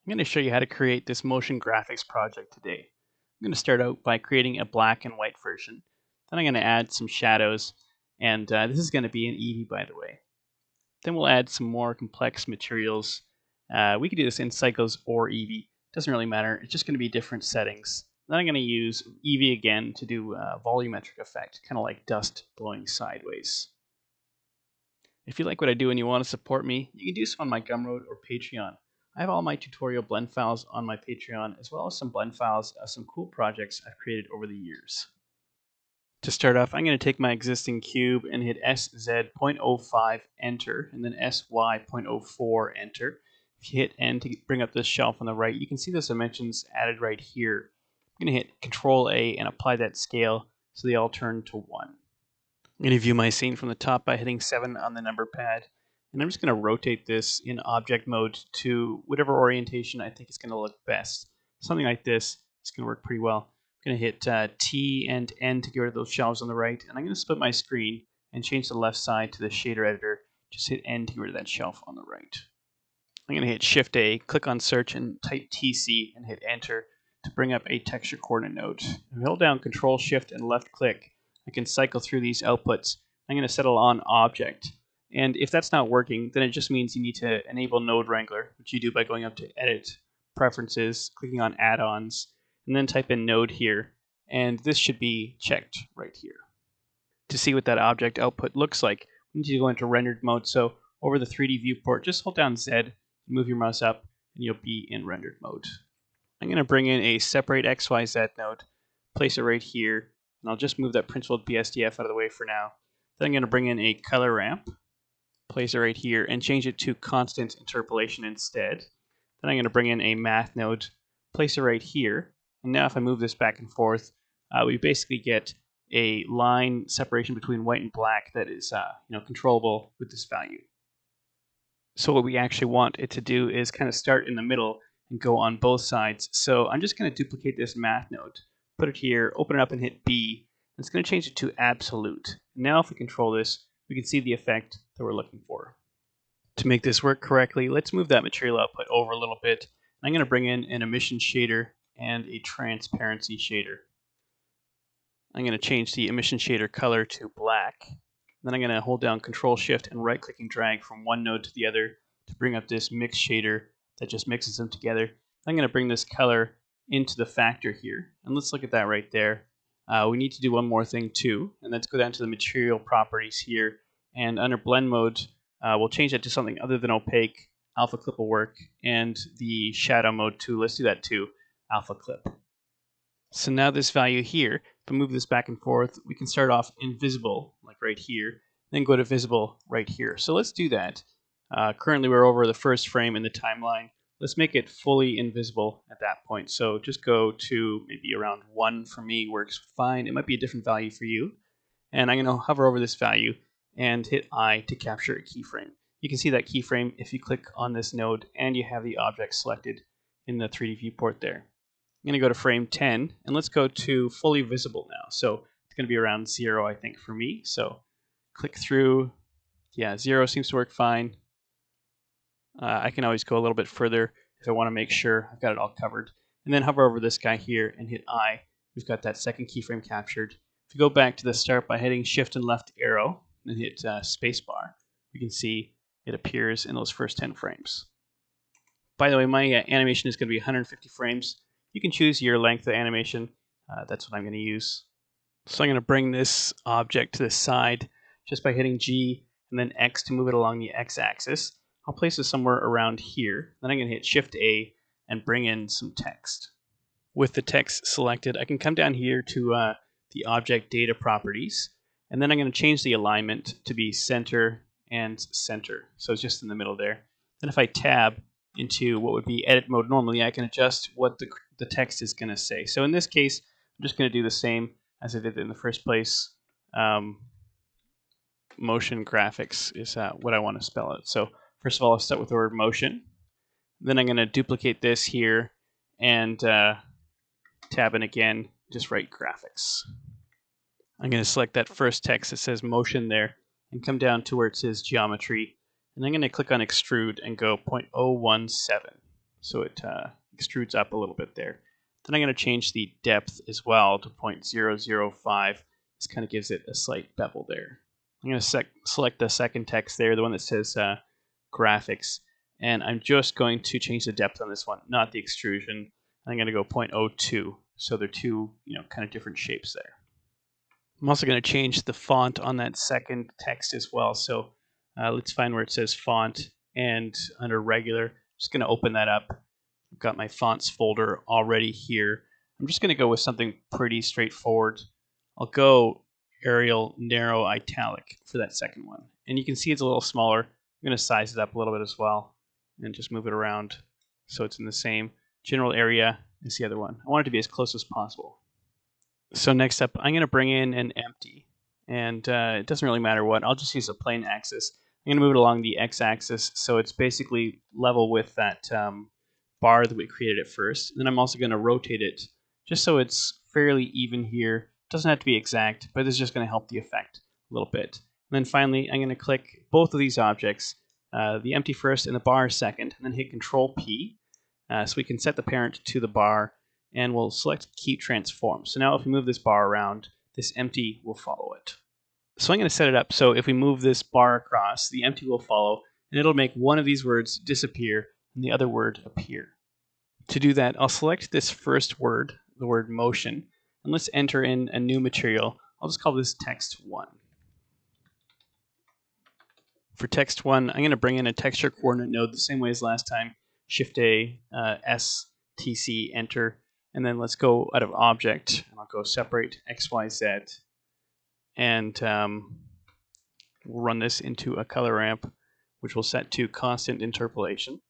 I'm going to show you how to create this motion graphics project today. I'm going to start out by creating a black and white version. Then I'm going to add some shadows, and this is going to be an Eevee, by the way. Then we'll add some more complex materials. We could do this in Cycles or Eevee. Doesn't really matter. It's just going to be different settings. Then I'm going to use Eevee again to do a volumetric effect, kind of like dust blowing sideways. If you like what I do and you want to support me, you can do so on my Gumroad or Patreon. I have all my tutorial blend files on my Patreon, as well as some blend files of some cool projects I've created over the years. To start off, I'm going to take my existing cube and hit SZ.05 enter, and then SY.04 enter. If you hit N to bring up this shelf on the right, you can see those dimensions added right here. I'm going to hit Control A and apply that scale so they all turn to 1. I'm going to view my scene from the top by hitting 7 on the number pad. And I'm just going to rotate this in object mode to whatever orientation I think is going to look best. Something like this is going to work pretty well. I'm going to hit T and N to get rid of those shelves on the right. And I'm going to split my screen and change the left side to the shader editor. Just hit N to get rid of that shelf on the right. I'm going to hit Shift A, click on search, and type TC and hit enter to bring up a texture coordinate node. If I hold down Control Shift and left click, I can cycle through these outputs. I'm going to settle on object. And if that's not working, then it just means you need to enable Node Wrangler, which you do by going up to Edit, Preferences, clicking on Add-ons, and then type in Node here. And this should be checked right here. To see what that object output looks like, we need to go into rendered mode. So over the 3D viewport, just hold down Z, move your mouse up, and you'll be in rendered mode. I'm going to bring in a separate XYZ node, place it right here, and I'll just move that principled BSDF out of the way for now. Then I'm going to bring in a color ramp, place it right here, and change it to constant interpolation instead. Then I'm going to bring in a math node, place it right here, and now if I move this back and forth, we basically get a line separation between white and black that is controllable with this value. So what we actually want it to do is kind of start in the middle and go on both sides. So I'm just going to duplicate this math node, put it here, open it up and hit B. And it's going to change it to absolute. Now if we control this, we can see the effect that we're looking for. To make this work correctly, let's move that material output over a little bit. I'm going to bring in an emission shader and a transparency shader. I'm going to change the emission shader color to black. Then I'm going to hold down Control Shift and right click and drag from one node to the other to bring up this mix shader that just mixes them together. I'm going to bring this color into the factor here. And let's look at that right there. We need to do one more thing too, and let's go down to the material properties here. And under blend mode, we'll change that to something other than opaque. Alpha clip will work, and the shadow mode too. Let's do that too, alpha clip. So now this value here, if I move this back and forth, we can start off invisible, like right here, then go to visible right here. So let's do that. Currently we're over the first frame in the timeline. Let's make it fully invisible at that point. So just go to maybe around 1 for me works fine. It might be a different value for you. And I'm going to hover over this value and hit I to capture a keyframe. You can see that keyframe if you click on this node and you have the object selected in the 3D viewport there. I'm going to go to frame 10 and let's go to fully visible now. So it's going to be around 0, I think, for me. So click through. Yeah, 0 seems to work fine. I can always go a little bit further if I want to make sure I've got it all covered. And then hover over this guy here and hit I. We've got that second keyframe captured. If you go back to the start by hitting Shift and left arrow and hit spacebar, we can see it appears in those first 10 frames. By the way, my animation is going to be 150 frames. You can choose your length of animation. That's what I'm going to use. So I'm going to bring this object to the side just by hitting G and then X to move it along the X-axis. I'll place it somewhere around here. Then I'm going to hit Shift A and bring in some text. With the text selected, I can come down here to the object data properties, and then I'm going to change the alignment to be center and center. So it's just in the middle there. Then if I tab into what would be edit mode normally, I can adjust what the text is going to say. So in this case, I'm just going to do the same as I did in the first place. Motion graphics is what I want to spell it. So first of all, I'll start with the word motion. Then I'm going to duplicate this here and tab in again, just write graphics. I'm going to select that first text that says motion there and come down to where it says geometry. And I'm going to click on extrude and go 0.017. so it extrudes up a little bit there. Then I'm going to change the depth as well to 0.005. This kind of gives it a slight bevel there. I'm going to select the second text there, the one that says graphics, and I'm just going to change the depth on this one, not the extrusion. I'm going to go 0.02, so they're two, kind of different shapes there. I'm also going to change the font on that second text as well. So let's find where it says font, and under regular, I'm just going to open that up. I've got my fonts folder already here. I'm just going to go with something pretty straightforward. I'll go Arial narrow italic for that second one. And you can see it's a little smaller. I'm going to size it up a little bit as well and just move it around so it's in the same general area as the other one. I want it to be as close as possible. So next up, I'm going to bring in an empty, and it doesn't really matter what. I'll just use a plane axis. I'm going to move it along the x-axis so it's basically level with that bar that we created at first. And then I'm also going to rotate it just so it's fairly even here. It doesn't have to be exact, but this is just going to help the effect a little bit. And then finally, I'm going to click both of these objects, the empty first and the bar second, and then hit Control P so we can set the parent to the bar, and we'll select Keep Transform. So now if we move this bar around, this empty will follow it. So I'm going to set it up so if we move this bar across, the empty will follow, and it'll make one of these words disappear and the other word appear. To do that, I'll select this first word, the word motion, and let's enter in a new material. I'll just call this text 1. For text 1, I'm going to bring in a texture coordinate node the same way as last time. Shift A, S, T, C, enter. And then let's go out of object, and I'll go separate X, Y, Z. And we'll run this into a color ramp, which we'll set to constant interpolation.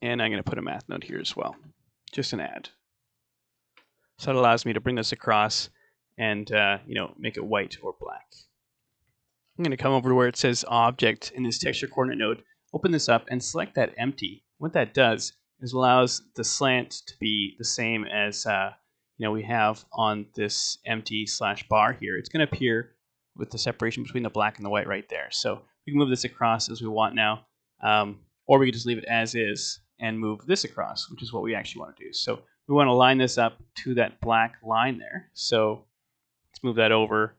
And I'm going to put a math node here as well, just an add. So that allows me to bring this across and make it white or black. I'm going to come over to where it says object in this texture coordinate node, open this up and select that empty. What that does is allows the slant to be the same as we have on this empty / bar here. It's going to appear with the separation between the black and the white right there. So we can move this across as we want now, or we can just leave it as is and move this across, which is what we actually want to do. So we want to line this up to that black line there. So let's move that over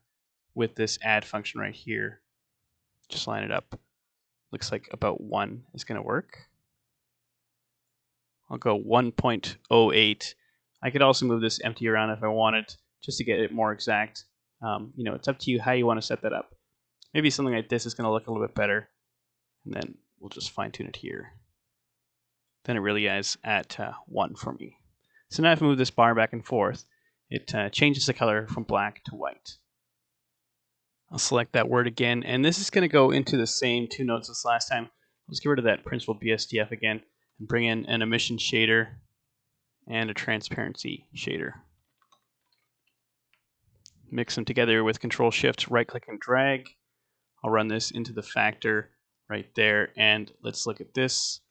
with this add function right here. Just line it up. Looks like about 1 is going to work. I'll go 1.08. I could also move this empty around if I wanted, just to get it more exact. It's up to you how you want to set that up. Maybe something like this is going to look a little bit better, and then we'll just fine tune it here. Then it really is at 1 for me. So now if I move this bar back and forth, it changes the color from black to white. I'll select that word again, and this is going to go into the same 2 nodes as last time. Let's get rid of that principal BSDF again and bring in an emission shader and a transparency shader. Mix them together with Control Shift, right click and drag. I'll run this into the factor right there, and let's look at this,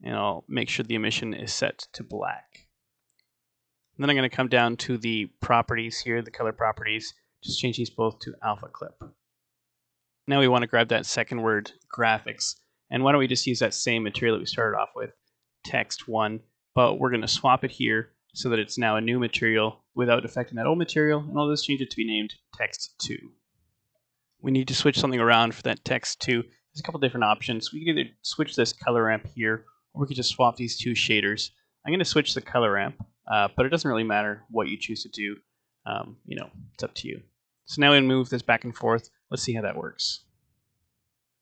and I'll make sure the emission is set to black. And then I'm going to come down to the properties here, the color properties, just change these both to alpha clip. Now we want to grab that second word, graphics, and why don't we just use that same material that we started off with, text 1, but we're going to swap it here so that it's now a new material without affecting that old material, and I'll just change it to be named text 2. We need to switch something around for that text 2. There's a couple different options. We can either switch this color ramp here, or we could just swap these 2 shaders. I'm going to switch the color ramp, but it doesn't really matter what you choose to do. It's up to you. So now we move this back and forth. Let's see how that works.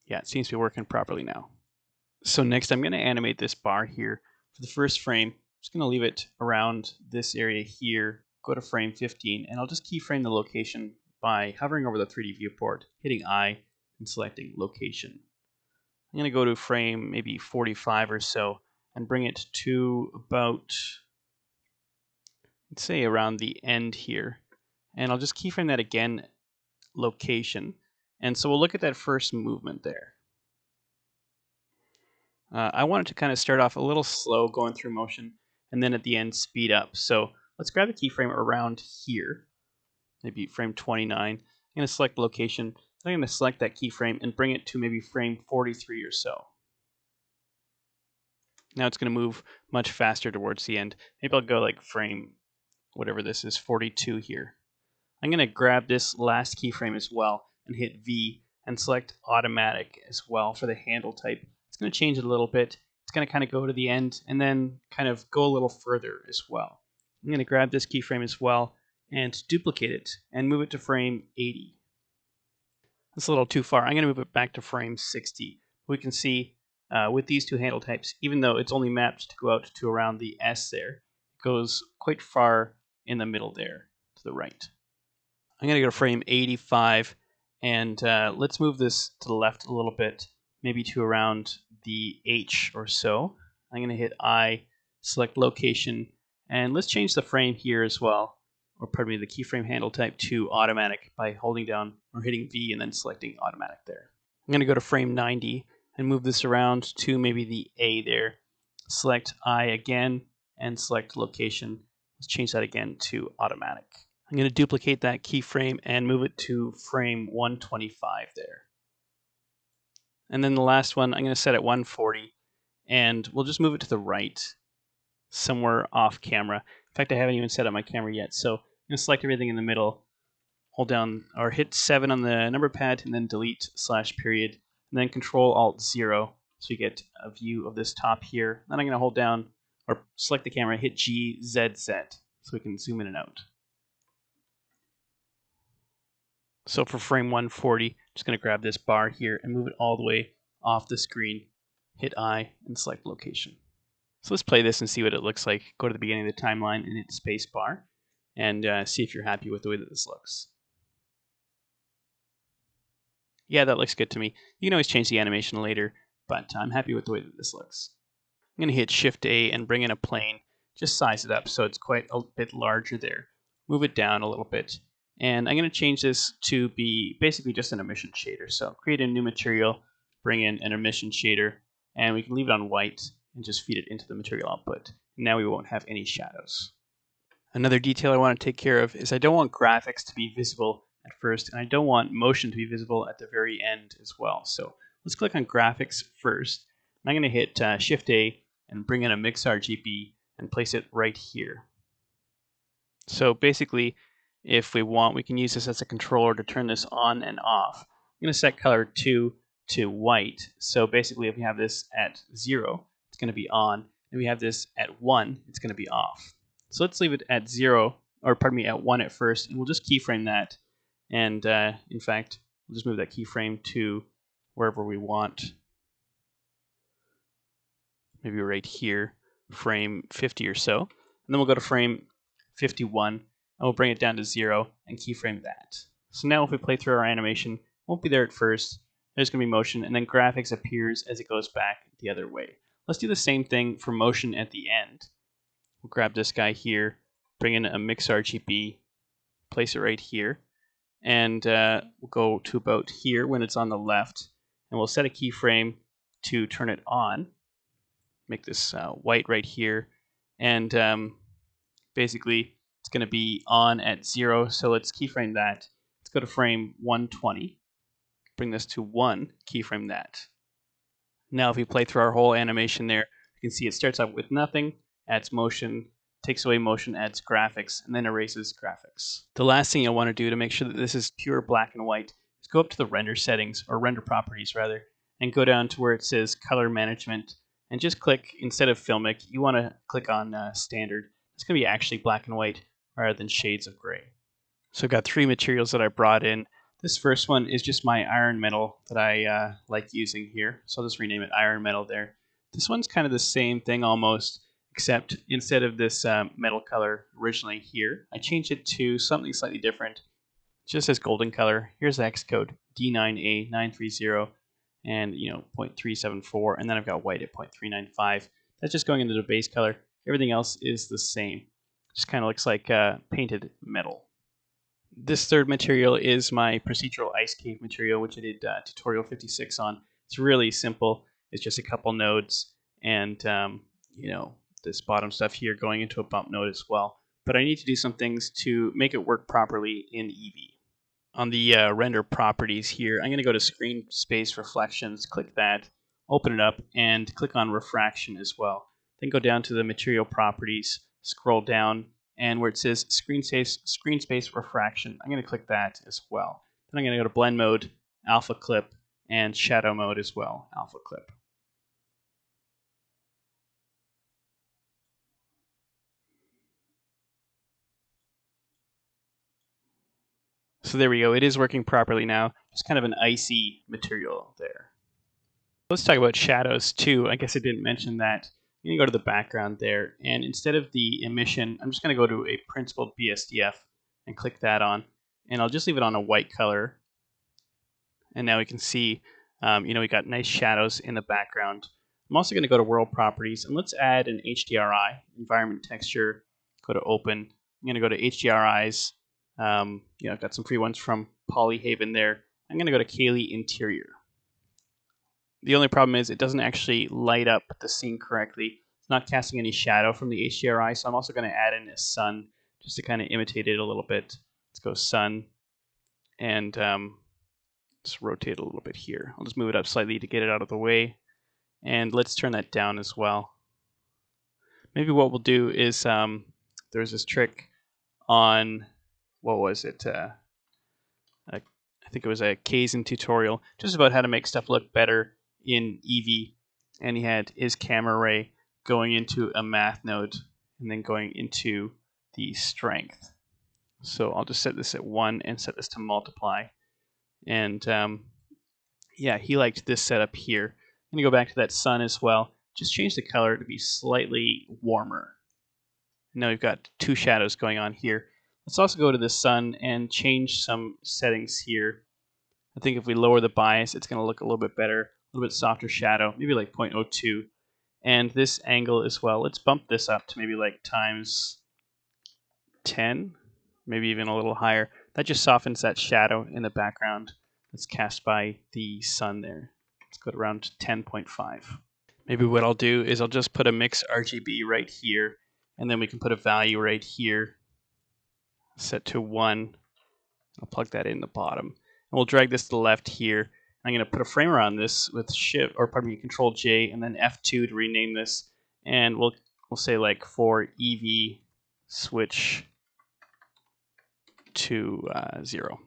Yeah, it seems to be working properly now. So next I'm going to animate this bar here. For the first frame, I'm just going to leave it around this area here, go to frame 15, and I'll just keyframe the location by hovering over the 3D viewport, hitting I, and selecting location. I'm going to go to frame maybe 45 or so and bring it to about, let's say around the end here. And I'll just keyframe that again, location. And so we'll look at that first movement there. I want it to kind of start off a little slow going through motion, and then at the end speed up. So let's grab a keyframe around here, maybe frame 29. I'm going to select location. I'm going to select that keyframe and bring it to maybe frame 43 or so. Now it's going to move much faster towards the end. Maybe I'll go like frame, whatever this is, 42 here. I'm going to grab this last keyframe as well and hit V and select automatic as well for the handle type. It's going to change it a little bit. It's going to kind of go to the end and then kind of go a little further as well. I'm going to grab this keyframe as well and duplicate it and move it to frame 80. That's a little too far. I'm going to move it back to frame 60. We can see with these two handle types, even though it's only mapped to go out to around the S there, it goes quite far in the middle there to the right. I'm going to go to frame 85, and let's move this to the left a little bit, maybe to around the H or so. I'm going to hit I, select location, and let's change the frame here as well, or pardon me, the keyframe handle type to automatic by holding down or hitting V and then selecting automatic there. I'm going to go to frame 90 and move this around to maybe the A there. Select I again and select location. Let's change that again to automatic. I'm going to duplicate that keyframe and move it to frame 125 there. And then the last one, I'm going to set at 140, and we'll just move it to the right, somewhere off camera. In fact, I haven't even set up my camera yet, so I'm going to select everything in the middle, hold down or hit 7 on the number pad, and then delete /period, and then Control-Alt-0, so we get a view of this top here. Then I'm going to hold down or select the camera, hit G, Z, Z, so we can zoom in and out. So for frame 140, I'm just going to grab this bar here and move it all the way off the screen, hit I, and select location. So let's play this and see what it looks like. Go to the beginning of the timeline and hit space bar, and see if you're happy with the way that this looks. Yeah, that looks good to me. You can always change the animation later, but I'm happy with the way that this looks. I'm going to hit Shift A and bring in a plane. Just size it up so it's quite a bit larger there. Move it down a little bit. And I'm going to change this to be basically just an emission shader. So create a new material, bring in an emission shader, and we can leave it on white and just feed it into the material output. Now we won't have any shadows. Another detail I want to take care of is I don't want graphics to be visible at first, and I don't want motion to be visible at the very end as well. So let's click on graphics first. And I'm going to hit Shift A and bring in a mix RGB and place it right here. So basically, if we want, we can use this as a controller to turn this on and off. I'm going to set color 2 to white. So basically, if we have this at 0, it's going to be on. And we have this at 1, it's going to be off. So let's leave it at 0, or pardon me, at 1 at first, and we'll just keyframe that. And in fact, we'll just move that keyframe to wherever we want. Maybe right here, frame 50 or so. And then we'll go to frame 51, and we'll bring it down to 0 and keyframe that. So now if we play through our animation, it won't be there at first. There's going to be motion, and then graphics appears as it goes back the other way. Let's do the same thing for motion at the end. We'll grab this guy here, bring in a mix RGB, place it right here, and we'll go to about here when it's on the left, and we'll set a keyframe to turn it on. Make this white right here, and basically it's going to be on at 0, so let's keyframe that. Let's go to frame 120, bring this to 1, keyframe that. Now if we play through our whole animation there, you can see it starts out with nothing, adds motion, takes away motion, adds graphics, and then erases graphics. The last thing you'll want to do to make sure that this is pure black and white is go up to the render settings, or render properties rather, and go down to where it says color management, and just click, instead of filmic, you want to click on standard. It's going to be actually black and white rather than shades of gray. So I've got 3 materials that I brought in. This first one is just my iron metal that I like using here. So I'll just rename it iron metal there. This one's kind of the same thing almost, except instead of this metal color originally here, I changed it to something slightly different. It just says golden color. Here's the hex code, D9A930, and 0.374, and then I've got white at 0.395. That's just going into the base color. Everything else is the same. Just kind of looks like painted metal. This third material is my procedural ice cave material, which I did tutorial 56 on. It's really simple. It's just a couple nodes and this bottom stuff here going into a bump node as well. But I need to do some things to make it work properly in Eevee. On the render properties here, I'm going to go to screen space reflections, click that, open it up and click on refraction as well. Then go down to the material properties, scroll down, and where it says screen space refraction, I'm going to click that as well. Then I'm going to go to blend mode, alpha clip, and shadow mode as well, alpha clip. So there we go. It is working properly now. It's kind of an icy material there. Let's talk about shadows too. I guess I didn't mention that. I'm going to go to the background there, and instead of the emission, I'm just going to go to a principled BSDF and click that on, and I'll just leave it on a white color. And now we can see, we got nice shadows in the background. I'm also going to go to world properties, and let's add an HDRI, environment texture, go to open. I'm going to go to HDRIs. I've got some free ones from Polyhaven there. I'm going to go to Kaylee Interior. The only problem is it doesn't actually light up the scene correctly. It's not casting any shadow from the HDRI, so I'm also going to add in a sun just to kind of imitate it a little bit. Let's go sun, and just rotate it a little bit here. I'll just move it up slightly to get it out of the way, and let's turn that down as well. Maybe what we'll do is there's this trick on, what was it? I think it was a Kaizen tutorial just about how to make stuff look better in Eevee, and he had his camera ray going into a math node and then going into the strength. So I'll just set this at 1 and set this to multiply. And he liked this setup here. I'm going to go back to that sun as well. Just change the color to be slightly warmer. Now we've got two shadows going on here. Let's also go to the sun and change some settings here. I think if we lower the bias, it's going to look a little bit better, a little bit softer shadow, maybe like 0.02. And this angle as well, let's bump this up to maybe like times 10, maybe even a little higher. That just softens that shadow in the background that's cast by the sun there. Let's go to around 10.5. Maybe what I'll do is I'll just put a mix RGB right here, and then we can put a value right here, set to 1. I'll plug that in the bottom. And we'll drag this to the left here. I'm going to put a framer on this with Control J and then F2 to rename this. And we'll say like for Eevee switch to 0.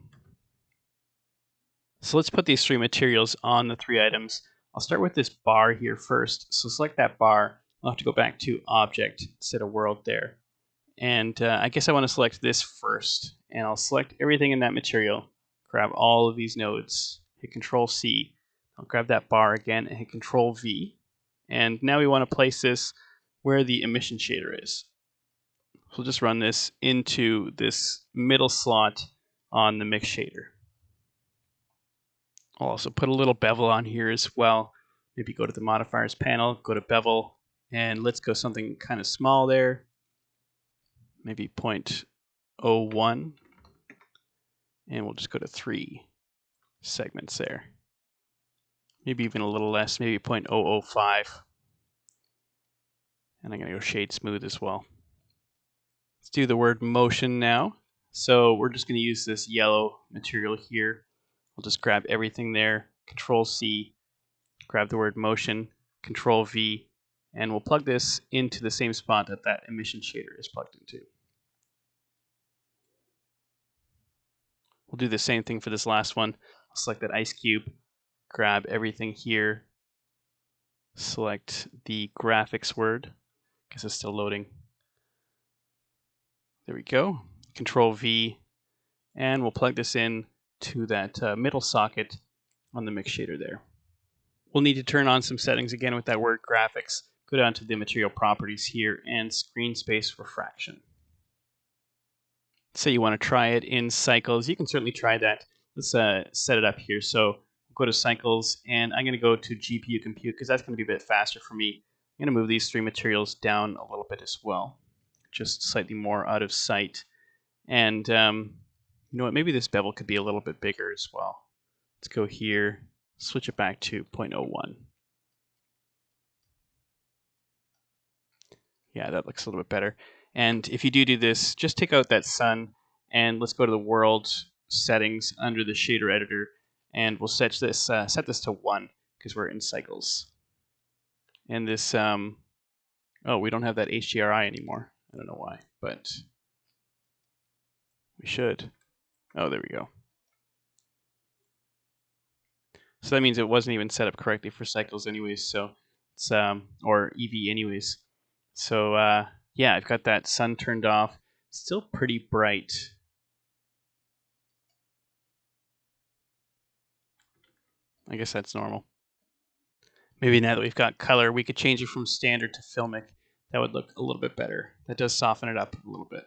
So let's put these three materials on the three items. I'll start with this bar here first. So select that bar. I'll have to go back to Object instead of World there. And I guess I want to select this first. And I'll select everything in that material. Grab all of these nodes. Hit Control C. I'll grab that bar again and hit Control V. And now we want to place this where the emission shader is. So we'll just run this into this middle slot on the mix shader. I'll also put a little bevel on here as well. Maybe go to the modifiers panel, go to bevel, and let's go something kind of small there. Maybe 0.01. And we'll just go to 3 segments there. Maybe even a little less, maybe 0.005. And I'm going to go shade smooth as well. Let's do the word motion now. So we're just going to use this yellow material here. I'll just grab everything there, Control C, grab the word motion, Control V, and we'll plug this into the same spot that that emission shader is plugged into. We'll do the same thing for this last one. I'll select that ice cube, grab everything here, select the graphics word, because it's still loading. There we go, Control V, and we'll plug this in to that middle socket on the mix shader there. We'll need to turn on some settings again with that word graphics. Go down to the material properties here and screen space refraction. Say you want to try it in cycles, you can certainly try that. Let's set it up here. So go to cycles, and I'm going to go to GPU compute because that's going to be a bit faster for me. I'm going to move these three materials down a little bit as well, just slightly more out of sight. And you know what, maybe this bevel could be a little bit bigger as well. Let's go here, switch it back to 0.01. Yeah, that looks a little bit better. And if you do this, just take out that sun, and let's go to the world settings under the shader editor, and we'll set this to 1 because we're in cycles. And this, oh, we don't have that HDRI anymore. I don't know why, but we should. Oh, there we go. So that means it wasn't even set up correctly for cycles anyways, so it's, or EV anyways. So yeah, I've got that sun turned off. Still pretty bright. I guess that's normal. Maybe now that we've got color, we could change it from standard to filmic. That would look a little bit better. That does soften it up a little bit.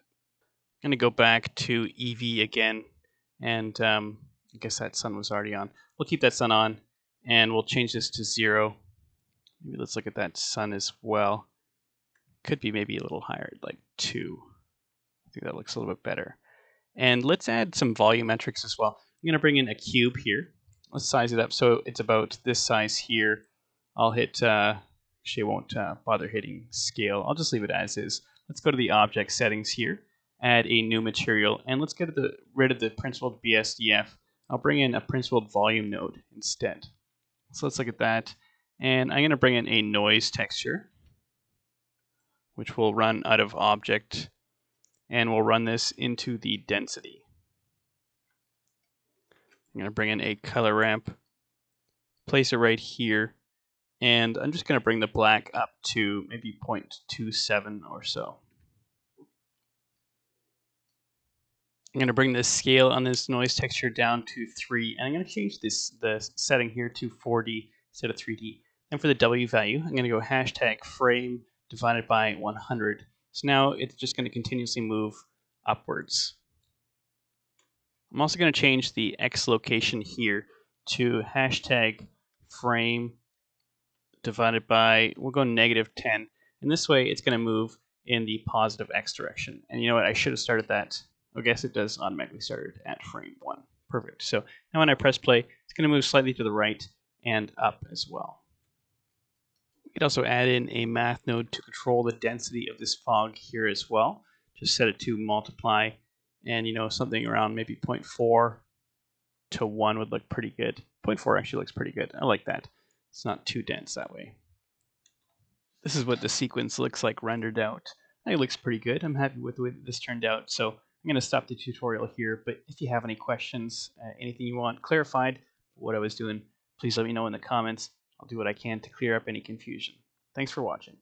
I'm going to go back to EV again, and I guess that sun was already on. We'll keep that sun on, and we'll change this to 0. Maybe let's look at that sun as well. Could be maybe a little higher, like 2. I think that looks a little bit better. And let's add some volumetrics as well. I'm going to bring in a cube here. Let's size it up so it's about this size here. I'll hit, actually I won't bother hitting scale. I'll just leave it as is. Let's go to the object settings here, add a new material, and let's get rid of the principled BSDF. I'll bring in a principled volume node instead. So let's look at that. And I'm going to bring in a noise texture, which will run out of object, and we'll run this into the density. I'm going to bring in a color ramp, place it right here, and I'm just going to bring the black up to maybe 0.27 or so. I'm going to bring the scale on this noise texture down to 3, and I'm going to change the setting here to 4D instead of 3D. And for the W value, I'm going to go hashtag frame divided by 100. So now it's just going to continuously move upwards. I'm also going to change the X location here to hashtag frame divided by, we'll go -10. And this way it's going to move in the positive X direction. And you know what, I should have started that. I guess it does automatically start at frame 1. Perfect. So now when I press play, it's going to move slightly to the right and up as well. We could also add in a math node to control the density of this fog here as well. Just set it to multiply, and you know, something around maybe 0.4 to 1 would look pretty good. 0.4 actually looks pretty good. I like that. It's not too dense that way. This is what the sequence looks like rendered out. It looks pretty good. I'm happy with the way that this turned out. So I'm going to stop the tutorial here. But if you have any questions, anything you want clarified, what I was doing, please let me know in the comments. I'll do what I can to clear up any confusion. Thanks for watching.